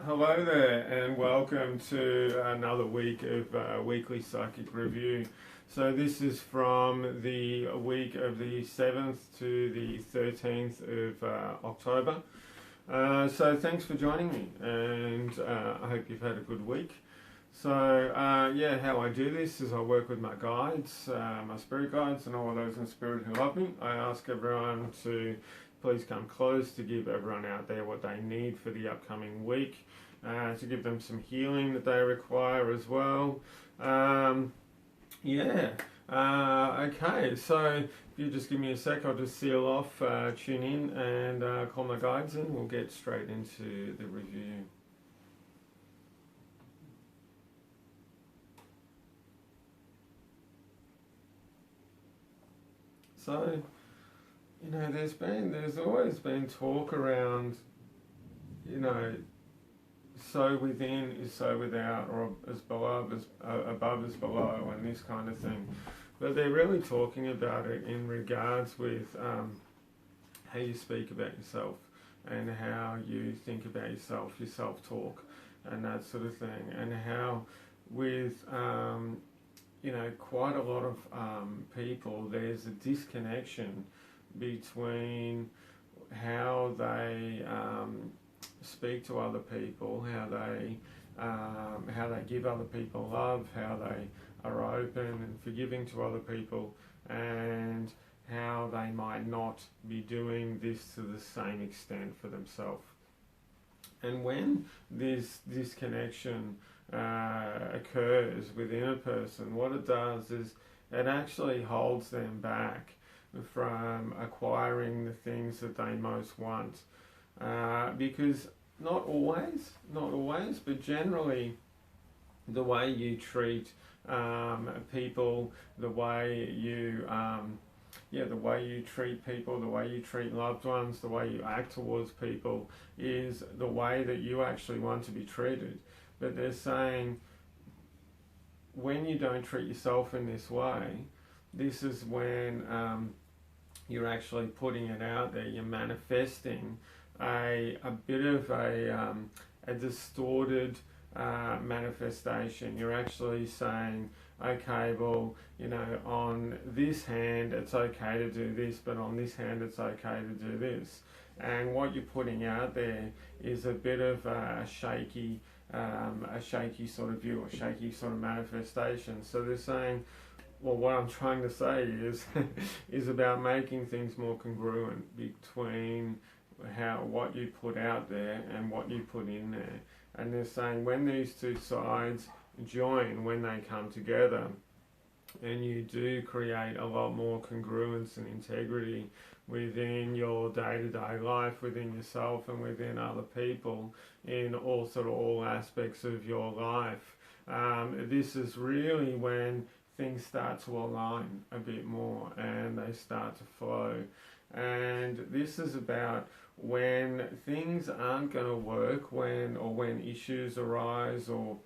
Hello there, and welcome to another week of weekly psychic review. So this is from the week of the 7th to the 13th of October. So thanks for joining me, and I hope you've had a good week. So how I do this is I work with my guides, my spirit guides, and all of those in spirit who love me. I ask everyone to please come close to give everyone out there what they need for the upcoming week, to give them some healing that they require as well. Okay, so if you just give me a sec, I'll just seal off, tune in, and call my guides in. We'll get straight into the review. So, there's always been talk around, so within is so without, or as below as above as below, and this kind of thing. But they're really talking about it in regards with how you speak about yourself and how you think about yourself, your self-talk, and that sort of thing, and how with quite a lot of people, there's a disconnection between how they speak to other people, how they give other people love, how they are open and forgiving to other people, and how they might not be doing this to the same extent for themselves. And when this disconnection occurs within a person, what it does is it actually holds them back from acquiring the things that they most want. Because not always, but generally the way you treat people, the way you treat people, the way you treat loved ones, the way you act towards people is the way that you actually want to be treated. But they're saying when you don't treat yourself in this way, this is when you're actually putting it out there, you're manifesting a bit of a distorted manifestation. You're actually saying, okay, well, on this hand it's okay to do this, but on this hand it's okay to do this. And what you're putting out there is a bit of a shaky sort of view, a shaky sort of manifestation. So they're saying, well, what I'm trying to say is is about making things more congruent between what you put out there and what you put in there. And they're saying when these two sides join, when they come together, and you do create a lot more congruence and integrity within your day-to-day life, within yourself and within other people, in all aspects of your life. This is really when things start to align a bit more and they start to flow. And this is about when things aren't going to work, when issues arise, or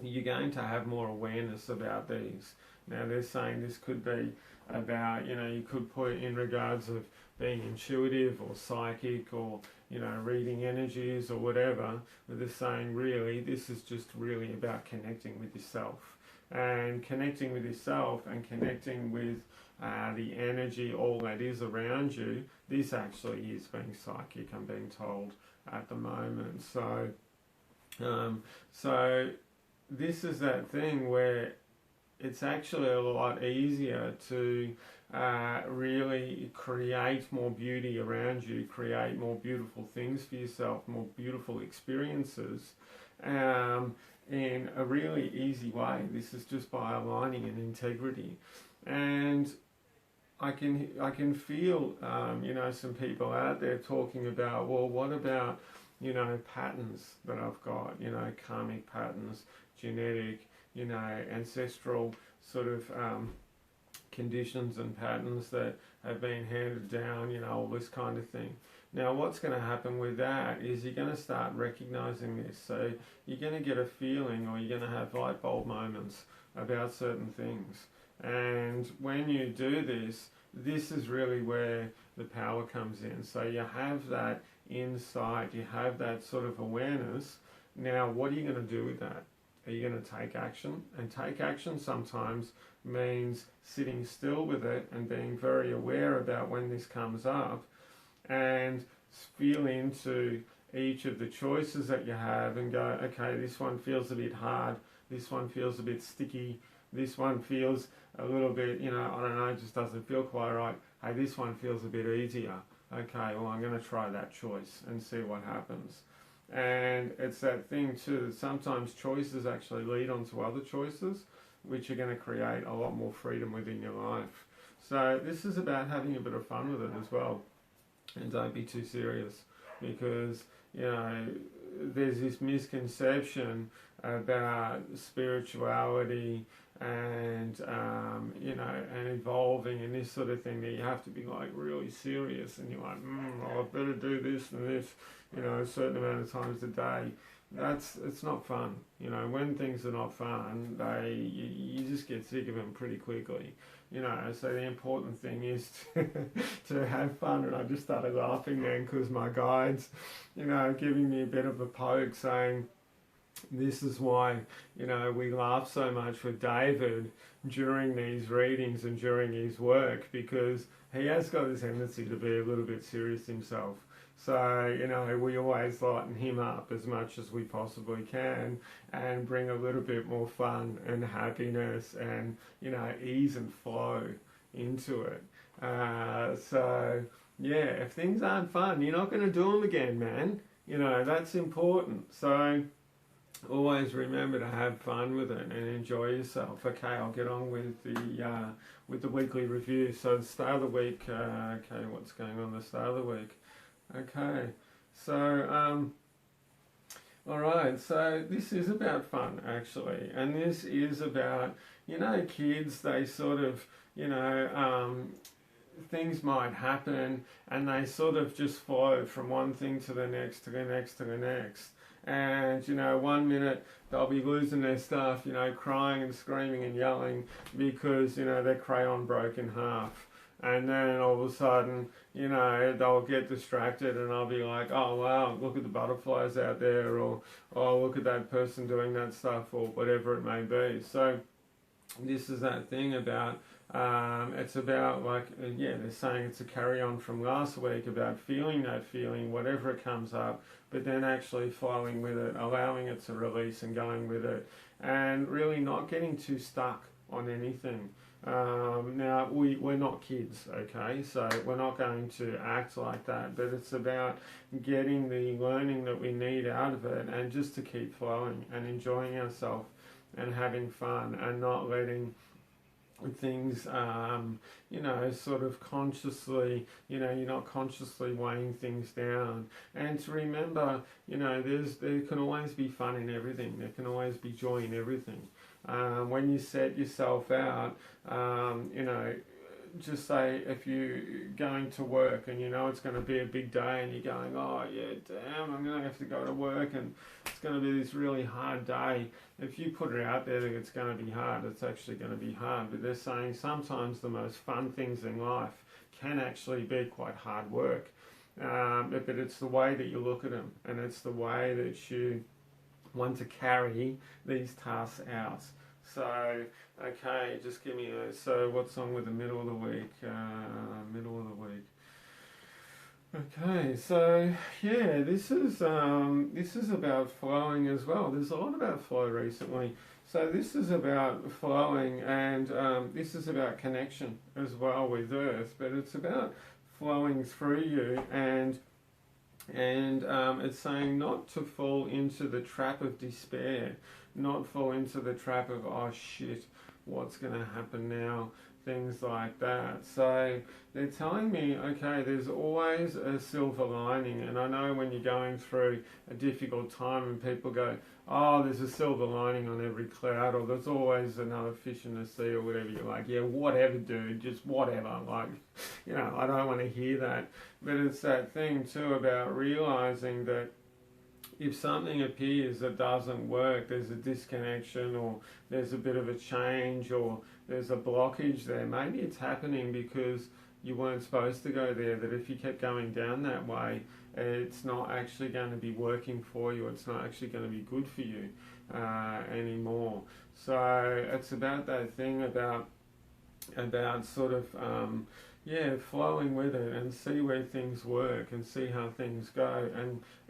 you're going to have more awareness about these. Now they're saying this could be about, you could put it in regards of being intuitive or psychic, or reading energies or whatever, but they're saying really this is just really about connecting with yourself, and connecting with yourself and connecting with the energy, all that is around you. This actually is being psychic, I'm being told at the moment. So this is that thing where it's actually a lot easier to really create more beauty around you, create more beautiful things for yourself, more beautiful experiences, in a really easy way. This is just by aligning in integrity. And I can feel some people out there talking about, well, what about patterns that I've got, karmic patterns, genetic, ancestral sort of conditions and patterns that have been handed down, all this kind of thing. Now what's going to happen with that is you're going to start recognizing this. So you're going to get a feeling, or you're going to have light bulb moments about certain things. And when you do this, this is really where the power comes in. So you have that insight, you have that sort of awareness. Now, what are you going to do with that? Are you going to take action? And take action sometimes means sitting still with it and being very aware about when this comes up, and feel into each of the choices that you have and go, okay, this one feels a bit hard, this one feels a bit sticky, this one feels a little bit, you know, I don't know, just doesn't feel quite right. Hey, this one feels a bit easier. Okay, well, I'm going to try that choice and see what happens. And it's that thing too, that sometimes choices actually lead on to other choices, which are going to create a lot more freedom within your life. So this is about having a bit of fun with it as well. And don't be too serious, because, you know, there's this misconception about spirituality and you know, and evolving and this sort of thing, that you have to be like really serious, and you're like, I better do this and this, you know, a certain amount of times a day. It's not fun. You know, when things are not fun, you just get sick of them pretty quickly. You know, so the important thing is to have fun. And I just started laughing then because my guide's, you know, giving me a bit of a poke, saying, this is why, you know, we laugh so much with David during these readings and during his work, because he has got a tendency to be a little bit serious himself. So, you know, we always lighten him up as much as we possibly can and bring a little bit more fun and happiness and, you know, ease and flow into it. So, yeah, if things aren't fun, you're not going to do them again, man. You know, that's important. So always remember to have fun with it and enjoy yourself. Okay, I'll get on with the weekly review. So the start of the week, okay, what's going on the start of the week? Okay, so alright, so this is about fun actually, and this is about, you know, kids, they sort of, you know, things might happen and they sort of just flow from one thing to the next, to the next, to the next. And, you know, 1 minute they'll be losing their stuff, you know, crying and screaming and yelling because, you know, their crayon broke in half. And then all of a sudden, you know, they'll get distracted and I'll be like, oh wow, look at the butterflies out there, or oh, look at that person doing that stuff, or whatever it may be. So this is that thing about, it's about, like, yeah, they're saying it's a carry on from last week about feeling that feeling, whatever it comes up, but then actually flowing with it, allowing it to release and going with it, and really not getting too stuck on anything. Now, we're not kids, okay, so we're not going to act like that, but it's about getting the learning that we need out of it, and just to keep flowing and enjoying ourselves and having fun, and not letting things, you know, sort of consciously, you know, you're not consciously weighing things down. And to remember, you know, there can always be fun in everything, there can always be joy in everything. When you set yourself out, you know, just say if you're going to work and you know it's going to be a big day and you're going, oh yeah, damn, I'm going to have to go to work and it's going to be this really hard day. If you put it out there that it's going to be hard, it's actually going to be hard. But they're saying sometimes the most fun things in life can actually be quite hard work. But it's the way that you look at them, and it's the way that you want to carry these tasks out. So, okay, just give me a, so what's on with the middle of the week? Middle of the week. Okay, so yeah, this is about flowing as well. There's a lot about flow recently. So this is about flowing, and this is about connection as well with Earth, but it's about flowing through you, and it's saying not to fall into the trap of despair, not fall into the trap of, oh shit, what's going to happen now, things like that. So they're telling me, okay, there's always a silver lining. And I know when you're going through a difficult time and people go, oh, there's a silver lining on every cloud, or there's always another fish in the sea, or whatever, you're like, yeah, whatever, dude, just whatever. Like, you know, I don't want to hear that. But it's that thing too about realizing that if something appears that doesn't work, there's a disconnection, or there's a bit of a change, or there's a blockage there, maybe it's happening because you weren't supposed to go there, that if you kept going down that way, it's not actually going to be working for you, it's not actually going to be good for you anymore. So it's about that thing about sort of flowing with it and see where things work and see how things go,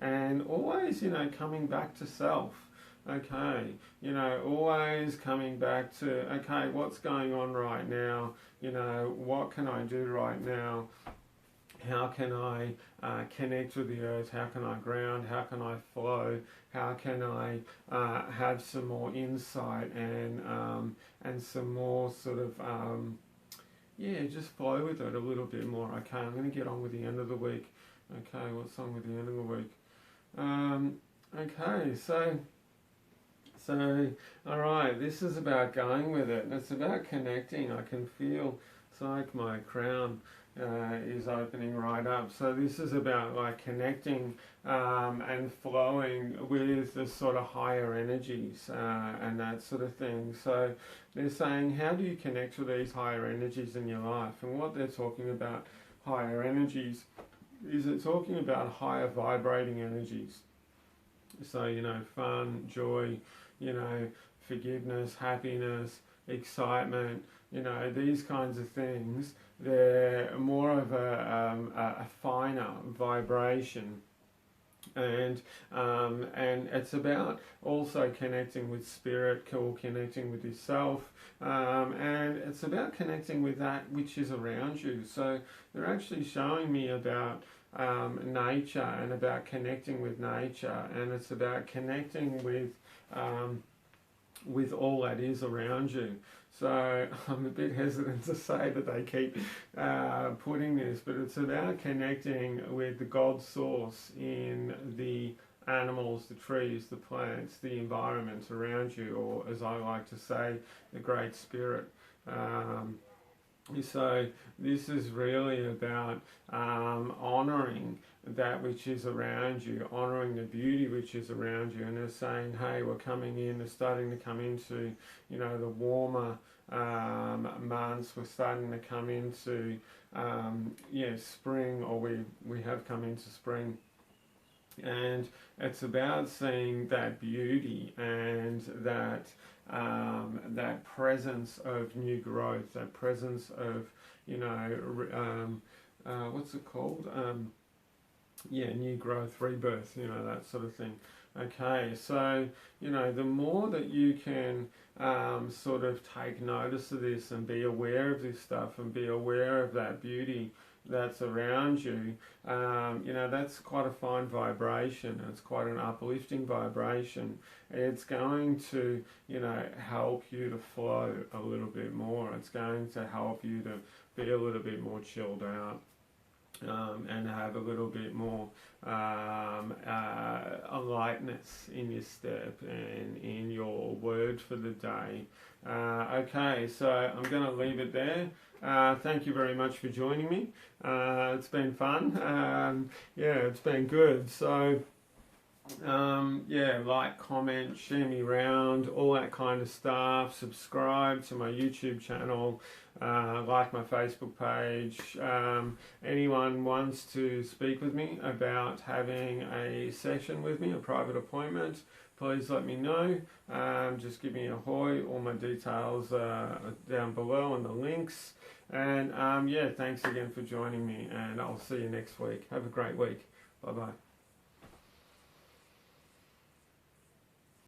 and always, you know, coming back to self. Okay, you know, always coming back to, okay, what's going on right now? You know, what can I do right now? How can I connect with the earth? How can I ground? How can I flow? How can I have some more insight and some more sort of just flow with it a little bit more. Okay, I'm going to get on with the end of the week. Okay, what's on with the end of the week? Okay, so all right, this is about going with it, and it's about connecting. I can feel it's like my crown is opening right up. So this is about like connecting and flowing with the sort of higher energies and that sort of thing. So they're saying, how do you connect with these higher energies in your life? And what they're talking about, higher energies, is it talking about higher vibrating energies. So, you know, fun, joy, you know, forgiveness, happiness, excitement, you know, these kinds of things. They're more of a finer vibration, and it's about also connecting with spirit, or connecting with yourself, and it's about connecting with that which is around you. So they're actually showing me about nature and about connecting with nature, and it's about connecting with all that is around you. So I'm a bit hesitant to say that they keep putting this, but it's about connecting with the God source in the animals, the trees, the plants, the environment around you, or as I like to say, the Great Spirit. So this is really about honouring that which is around you, honouring the beauty which is around you, and they're saying, hey, we're coming in, they're starting to come into, you know, the warmer months, we're starting to come into spring, or we have come into spring, and it's about seeing that beauty and that that presence of new growth, that presence of, you know, what's it called? New growth, rebirth, you know, that sort of thing. Okay, so, you know, the more that you can sort of take notice of this and be aware of this stuff and be aware of that beauty that's around you, you know, that's quite a fine vibration. It's quite an uplifting vibration. It's going to, you know, help you to flow a little bit more. It's going to help you to be a little bit more chilled out. And have a little bit more a lightness in your step and in your word for the day. Okay, so I'm going to leave it there. Thank you very much for joining me. It's been fun. It's been good. So, like, comment, share me around, all that kind of stuff. Subscribe to my YouTube channel. Like my Facebook page. Anyone wants to speak with me about having a session with me, a private appointment, please let me know. Just give me a hoy. All my details are down below in the links. And thanks again for joining me, and I'll see you next week. Have a great week. Bye bye.